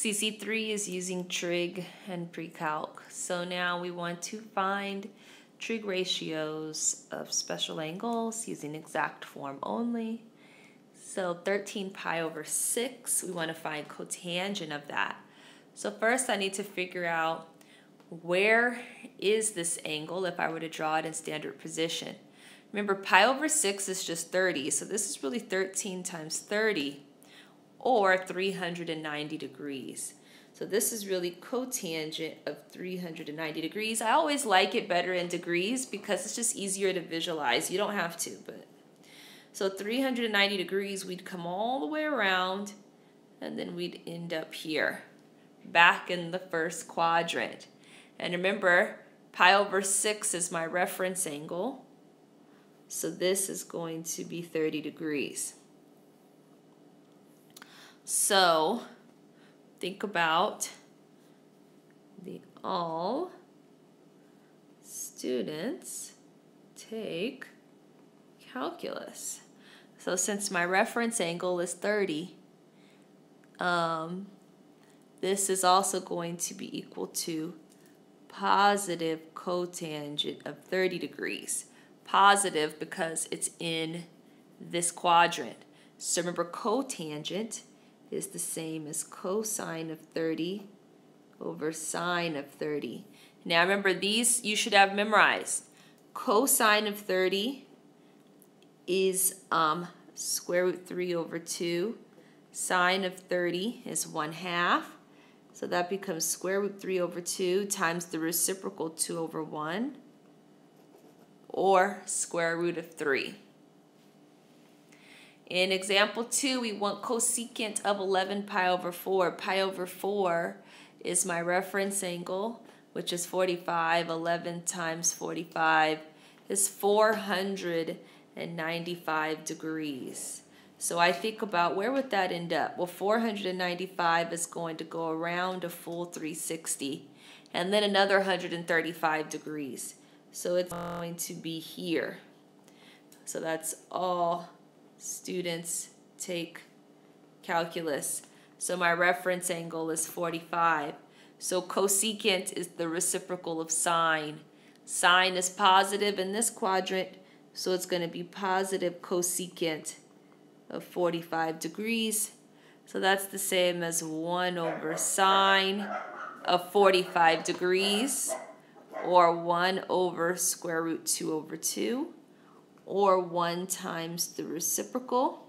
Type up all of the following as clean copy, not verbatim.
CC3 is using trig and pre-calc. So now we want to find trig ratios of special angles using exact form only. So 13 pi over 6, we want to find cotangent of that. So first I need to figure out where is this angle if I were to draw it in standard position. Remember, pi over 6 is just 30, so this is really 13 times 30, or 390 degrees. So this is really cotangent of 390 degrees. I always like it better in degrees because it's just easier to visualize. You don't have to, but so 390 degrees, we'd come all the way around, and then we'd end up here, back in the first quadrant. And remember, pi over 6 is my reference angle, so this is going to be 30 degrees. So think about all students take calculus. So since my reference angle is 30, this is also going to be equal to positive cotangent of 30 degrees. Positive because it's in this quadrant. So remember, cotangent is the same as cosine of 30 over sine of 30. Now remember, these you should have memorized. Cosine of 30 is square root 3 over 2. Sine of 30 is 1/2. So that becomes square root 3 over 2 times the reciprocal 2 over 1, or square root of 3. In example 2, we want cosecant of 11 pi over 4. Pi over 4 is my reference angle, which is 45. 11 times 45 is 495 degrees. So I think about, where would that end up? Well, 495 is going to go around a full 360, and then another 135 degrees. So it's going to be here. So that's all students take calculus. So my reference angle is 45. So cosecant is the reciprocal of sine. Sine is positive in this quadrant, so it's going to be positive cosecant of 45 degrees. So that's the same as 1 over sine of 45 degrees, or 1 over square root 2 over 2, or 1 times the reciprocal,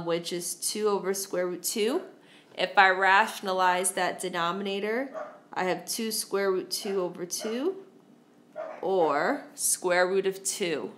which is 2 over square root 2. If I rationalize that denominator, I have 2 square root 2 over 2, or square root of 2.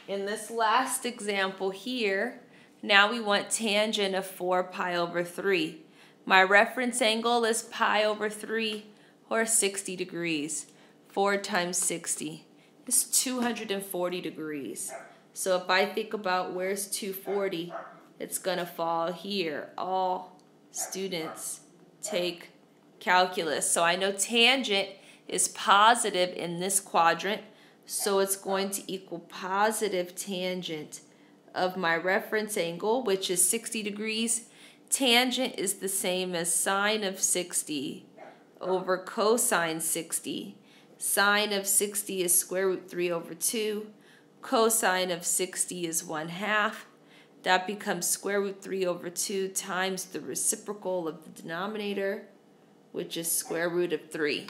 In this last example here, now we want tangent of 4 pi over 3. My reference angle is pi over 3, or 60 degrees. 4 times 60 is 240 degrees. So if I think about where's 240, it's going to fall here. All students take calculus. So I know tangent is positive in this quadrant, so it's going to equal positive tangent of my reference angle, which is 60 degrees. Tangent is the same as sine of 60 over cosine 60. Sine of 60 is square root 3 over 2. Cosine of 60 is 1/2. That becomes square root 3 over 2 times the reciprocal of the denominator, which is square root of 3.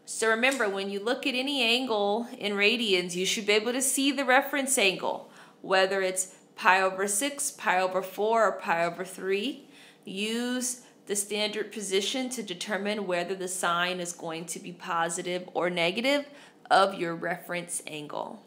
So remember, when you look at any angle in radians, you should be able to see the reference angle, whether it's pi over 6, pi over 4, or pi over 3. Use the standard position to determine whether the sign is going to be positive or negative of your reference angle.